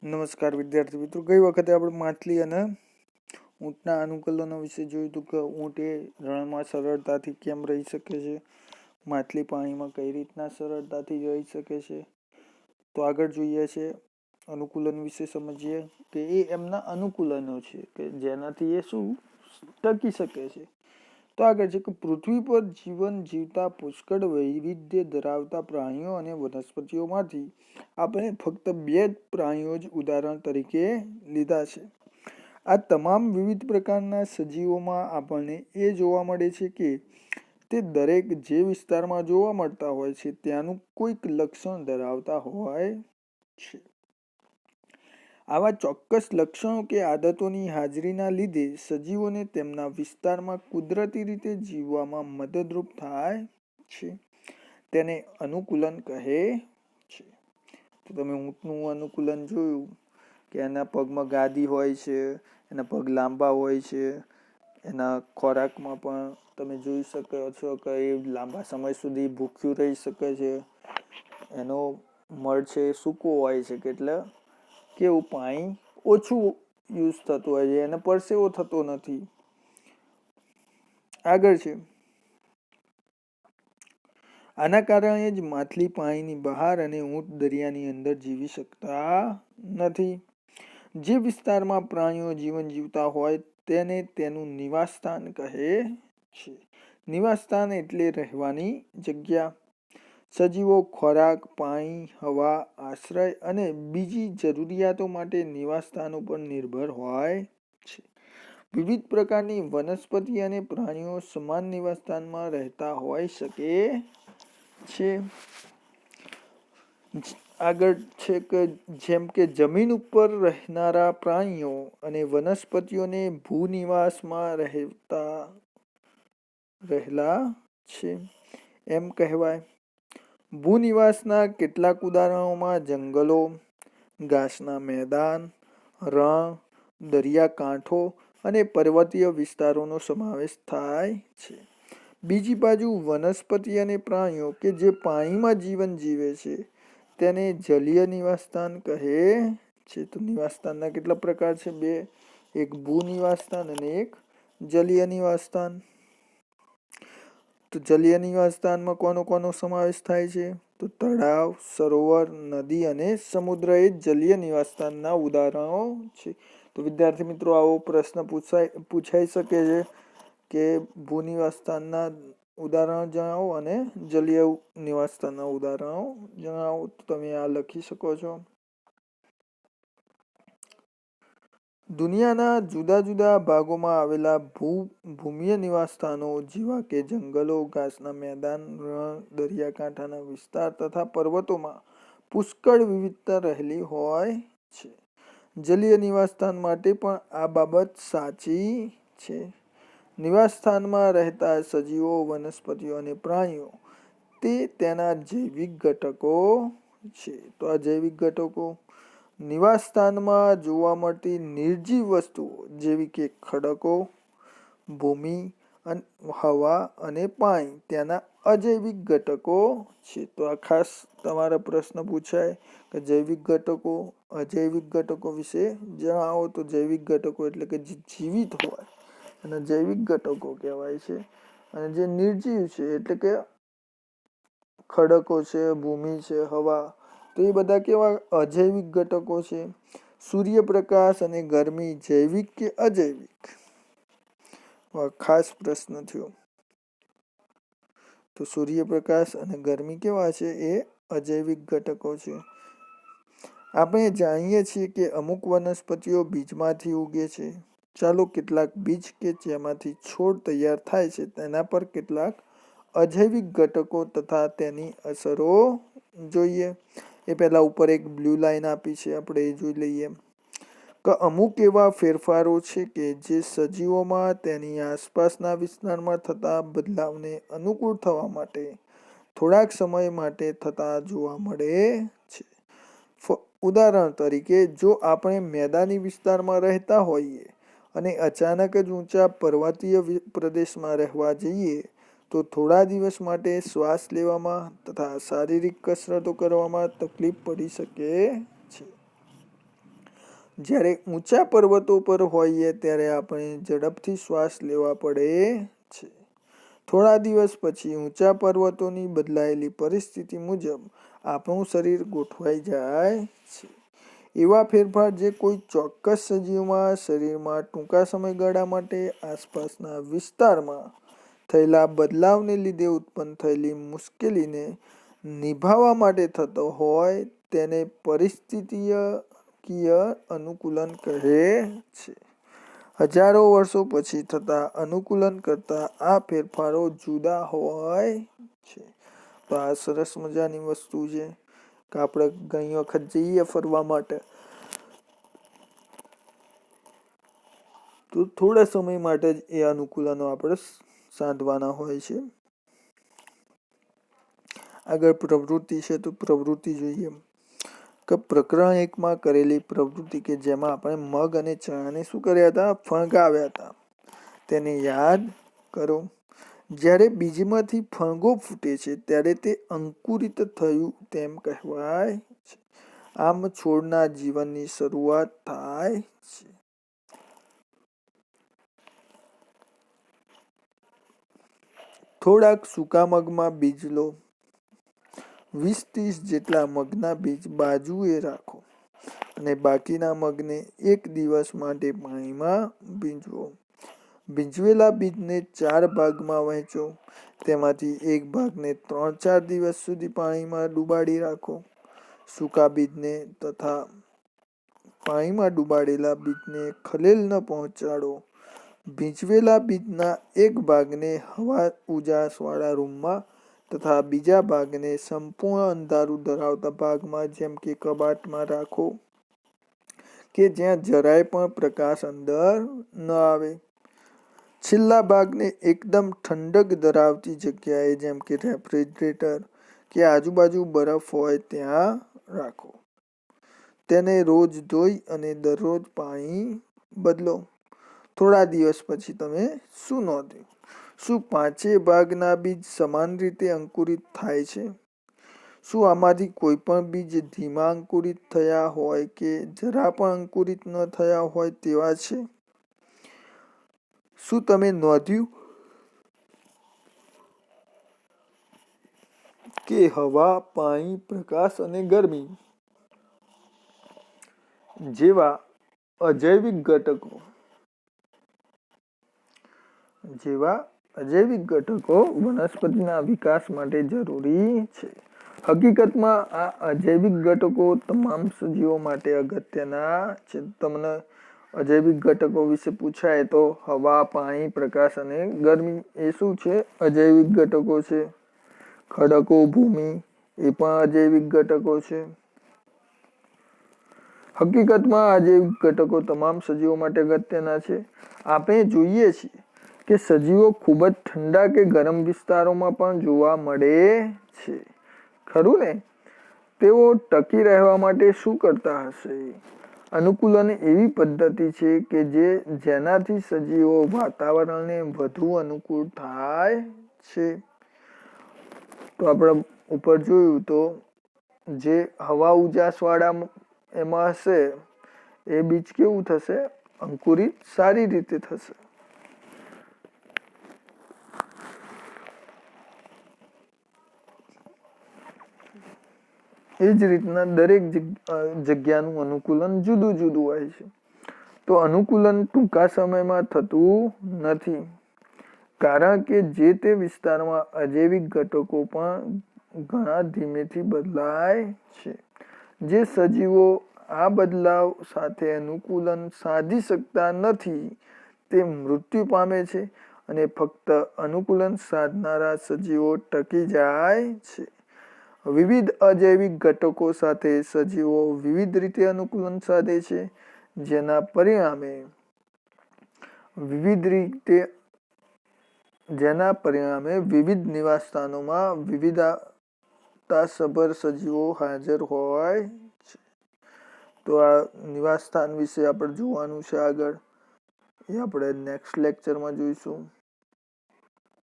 નમસ્કાર વિદ્યાર્થી મિત્રો, ગઈ વખતે આપણે માછલી અને ઊંટના અનુકૂલનો વિશે જોયું હતું કે ઊંટ એ રણમાં સરળતાથી કેમ રહી શકે છે, માછલી પાણીમાં કઈ રીતના સરળતાથી રહી શકે છે. તો આગળ જોઈએ છે અનુકૂલન વિશે સમજીએ કે એ એમના અનુકૂલનો છે કે જેનાથી એ શું ટકી શકે છે. તો આગળ છે કે પૃથ્વી પર જીવન જીવતા પુષ્કળ વૈવિધ્ય ધરાવતા પ્રાણીઓ અને વનસ્પતિઓમાંથી આપણે ફક્ત 2 પ્રાણીઓ જ ઉદાહરણ તરીકે લીધા છે. આ તમામ વિવિધ પ્રકારના સજીવોમાં આપણને એ જોવા મળે છે કે તે દરેક જે વિસ્તારમાં જોવા મળતા હોય છે ત્યાંનું કોઈક લક્ષણ ધરાવતા હોય છે. આવા ચોક્કસ લક્ષણો કે આદતોની હાજરીના લીધે સજીવોને તેમના વિસ્તારમાં કુદરતી રીતે જીવવામાં મદદરૂપ થાય છે. તેને અનુકૂલન કહે છે. તો તમે ઊંટનું અનુકૂલન જોયું કે એના પગમાં ગાદી હોય છે, એના પગ લાંબા હોય છે, એના ખોરાકમાં પણ તમે જોઈ શકો છો કે એ લાંબા સમય સુધી ભૂખ્યું રહી શકે છે. એનો મળ છે એ સૂકો હોય છે એટલે કેવું પાણી ઓછું યુઝ થતું હોય છે, એને પરસેવો થતો નથી. આગળ છે આના કારણે જ માછલી પાણીની બહાર અને ઊંટ દરિયાની અંદર જીવી શકતા નથી. જે વિસ્તારમાં પ્રાણીઓ જીવન જીવતા હોય તેને તેનું નિવાસ સ્થાન કહે છે. નિવાસ સ્થાન એટલે રહેવાની જગ્યા. સજીવો ખોરાક, પાણી, હવા, આશ્રય અને બીજી જરૂરિયાતો માટે નિવાસ સ્થાન ઉપર નિર્ભર હોય છે. વિવિધ પ્રકારની વનસ્પતિ અને પ્રાણીઓ સમાન નિવાસ સ્થાનમાં રહેતા હોઈ શકે છે. આગળ છે કે જેમ કે જમીન ઉપર રહેનારા પ્રાણીઓ અને વનસ્પતિઓને ભૂનિવાસમાં રહેલા છે એમ કહેવાય. ભૂનિવાસના કેટલાક ઉદાહરણોમાં જંગલો, ઘાસના મેદાન, રણ, દરિયાકાંઠો અને પર્વતીય વિસ્તારોનો સમાવેશ થાય છે. બીજી બાજુ વનસ્પતિ અને પ્રાણીઓ કે જે પાણીમાં જીવન જીવે છે તેને જલીય નિવાસસ્થાન કહે છે. તો નિવાસસ્થાનના કેટલા પ્રકાર છે? 2. એક ભૂ નિવાસસ્થાન અને એક જલીય નિવાસસ્થાન. તો જલીય નિવાસસ્થાનમાં કોનો સમાવેશ થાય છે? તો તળાવ, સરોવર, નદી અને સમુદ્ર એ જલીય નિવાસસ્થાનના ઉદાહરણો છે. તો વિદ્યાર્થી મિત્રો, આવો પ્રશ્ન પૂછાઈ શકે છે કે ભૂ નિવાસસ્થાનના ઉદાહરણો જણાવો અને જલીય નિવાસસ્થાનના ઉદાહરણો જણાવો. તો તમે આ લખી શકો છો. દુનિયાના જુદા જુદા ભાગોમાં આવેલા ભૂમિય નિવાસસ્થાનો જેવા કે જંગલો, ઘાસના મેદાન, રણ, દરિયાકાંઠાના વિસ્તાર તથા પર્વતોમાં પુષ્કળ વિવિધતા રહેલી હોય છે. જલીય નિવાસસ્થાન માટે પણ આ બાબત સાચી છે. નિવાસસ્થાનમાં રહેતા સજીવો, વનસ્પતિઓ અને પ્રાણીઓ તે તેના જૈવિક ઘટકો છે. તો આ જૈવિક ઘટકો નિવાસસ્થાનમાં જોવા મળતી નિર્જીવ વસ્તુઓ જેવી કે ખડકો, ભૂમિ, હવા અને પાણી તેના અજૈવિક ઘટકો છે. તો આ ખાસ તમારા પ્રશ્ન પૂછાય કે જૈવિક ઘટકો, અજૈવિક ઘટકો વિશે જણાવો. તો જૈવિક ઘટકો એટલે કે જે જીવિત હોય અને જૈવિક ઘટકો કહેવાય છે. અને જે નિર્જીવ છે એટલે કે ખડકો છે, ભૂમિ છે, હવા, તો એ બધા કેવા અજૈવિક ઘટકો છે. સૂર્યપ્રકાશ અને ગરમી જૈવિક કે અજૈવિક? ખાસ પ્રશ્ન થયો. તો સૂર્યપ્રકાશ અને ગરમી કેવા છે? એ અજૈવિક ઘટકો છે. આપણે જાણીએ છીએ કે અમુક વનસ્પતિઓ બીજમાંથી ઉગે છે. ચાલો કેટલાક બીજ કે જેમાંથી છોડ તૈયાર થાય છે તેના પર કેટલાક અજૈવિક ઘટકો તથા તેની અસરો જોઈએ. એ પહેલા ઉપર એક બ્લુ લાઈન આપી છે, આપણે એ જોઈ લઈએ કે અમુક એવા ફેરફારો છે કે જે સજીવોમાં તેની આસપાસના વિસ્તારમાં થતા બદલાવને અનુકૂળ થવા માટે થોડાક સમય માટે થતા જોવા મળે છે. ઉદાહરણ તરીકે, જો આપણે મેદાની વિસ્તારમાં રહેતા હોઈએ અને અચાનક જ ઊંચા પર્વતીય પ્રદેશમાં રહેવા જઈએ તો થોડા દિવસ માટે શ્વાસ લેવામાં તથા શારીરિક કસરતો કરવામાં તકલીફ પડી શકે છે. જ્યારે ઊંચા પર્વતો પર હોઈએ ત્યારે આપણે ઝડપથી શ્વાસ લેવા પડે છે. થોડા દિવસ પછી ઊંચા પર્વતોની બદલાયેલી પરિસ્થિતિ મુજબ આપણું શરીર ગોઠવાઈ જાય છે. એવા ફેરફાર જે કોઈ ચોક્કસ સજીવમાં શરીરમાં ટૂંકા સમયગાળા માટે આસપાસના વિસ્તારમાં થયેલા બદલાવને લીધે ઉત્પન્ન થયેલી મુશ્કેલીને નિભાવવા માટે થતો હોય તેને પરિસ્થિતિકીય અનુકૂલન કહે છે. હજારો વર્ષો પછી થતા અનુકૂલન કરતા આ ફેરફારો જુદા હોય છે. તો આ સરસ મજાની વસ્તુ છે કે આપણે ઘણી વખત જઈએ ફરવા માટે તો થોડા સમય માટે જ એ અનુકૂલનો આપણે સાધવાના હોય છે. આગળ પ્રવૃત્તિ છે તો પ્રવૃત્તિ જોઈએ કે પ્રકરણ 1માં કરેલી પ્રવૃત્તિ કે જેમાં આપણે મગ અને ચણાને શું કર્યા હતા? ફણગાવ્યા હતા. તેને યાદ કરો. જ્યારે બીજમાંથી ફણગો ફૂટે છે ત્યારે તે અંકુરિત થયું તેમ કહેવાય છે. આમ છોડના જીવનની શરૂઆત થાય છે. થોડાક સૂકા મગમાં બીજ લો. 20-30 જેટલા મગના બીજ બાજુએ રાખો અને બાકીના મગને 1 દિવસ માટે પાણીમાં ભીંજવો. ભીંજવેલા બીજને 4 ભાગમાં વહેંચો. તેમાંથી એક ભાગને 3-4 દિવસ સુધી પાણીમાં ડુબાડી રાખો. સૂકા બીજને તથા પાણીમાં ડુબાડેલા બીજને ખલેલ ન પહોંચાડો. ભીંજવેલા બીજના એક ભાગને હવા ઉજાસવાળા રૂમમાં તથા બીજા ભાગને સંપૂર્ણ અંધારું ધરાવતા ભાગમાં જેમ કે કબાટમાં રાખો કે જ્યાં જરાય પણ પ્રકાશ અંદર ન આવે. છેલ્લા ભાગને એકદમ ઠંડક ધરાવતી જગ્યાએ જેમ કે રેફ્રિજરેટર કે આજુબાજુ બરફ હોય ત્યાં રાખો. તેને રોજ ધોઈ અને દરરોજ પાણી બદલો. થોડા દિવસ પછી તમે શું નોંધ્યું? શું 5 ભાગના બીજ સમાન રીતે અંકુરિત થાય છે? શું આમાંથી કોઈ પણ બીજ ધીમા અંકુરિત થયા હોય કે જરા પણ અંકુરિત ન થયા હોય તેવા છે? શું તમે નોંધ્યું કે હવા, પાણી, પ્રકાશ અને ગરમી જેવા અજૈવિક ઘટકો વનસ્પતિના વિકાસ માટે જરૂરી છે? હકીકતમાં આ અજૈવિક ઘટકો તમામ સજીવો માટે અગત્યના છે. તમને અજૈવિક ઘટકો વિશે પૂછાય તો હવા, પાણી, પ્રકાશ અને ગરમી એ શું છે? અજૈવિક ઘટકો છે. ખડકો, ભૂમિ એ પણ અજૈવિક ઘટકો છે. હકીકતમાં અજૈવિક ઘટકો તમામ સજીવો માટે અગત્યના છે. આપણે જોઈએ છીએ કે સજીવો ખૂબ જ ઠંડા કે ગરમ વિસ્તારોમાં પણ જોવા મળે છે. ખરું ને? તેઓ ટકી રહેવા માટે શું કરતા હશે? અનુકૂલન એવી પદ્ધતિ છે કે જેનાથી સજીવો વાતાવરણને વધુ અનુકૂળ થાય છે. તો આપણે ઉપર જોયું તો જે હવા ઉજાસવાળા એમાં હશે એ બીજ કેવું થશે? અંકુરિત સારી રીતે થશે. એ જ રીતના દરેક જગ્યાનું અનુકૂલન જુદું જુદું હોય છે. તો અનુકૂલન ટૂંકા સમયમાં થતું નથી. કારણ કે જે તે વિસ્તારમાં અજૈવિક ઘટકો પણ ઘણા ધીમેથી બદલાય છે. જે સજીવો આ બદલાવ સાથે અનુકૂલન સાધી શકતા નથી તે મૃત્યુ પામે છે અને ફક્ત અનુકૂલન સાધનારા સજીવો ટકી જાય છે. વિવિધ અજૈવિક ઘટકો સાથે સજીવો વિવિધ રીતે અનુકૂલન સાધે છે. જેના પરિણામે વિવિધ નિવાસસ્થાનોમાં વિવિધતાસભર સજીવો હાજર હોય છે. તો આ નિવાસસ્થાન વિશે આપણે જોવાનું છે આગળ. એ આપણે નેક્સ્ટ લેક્ચરમાં જોઈશું.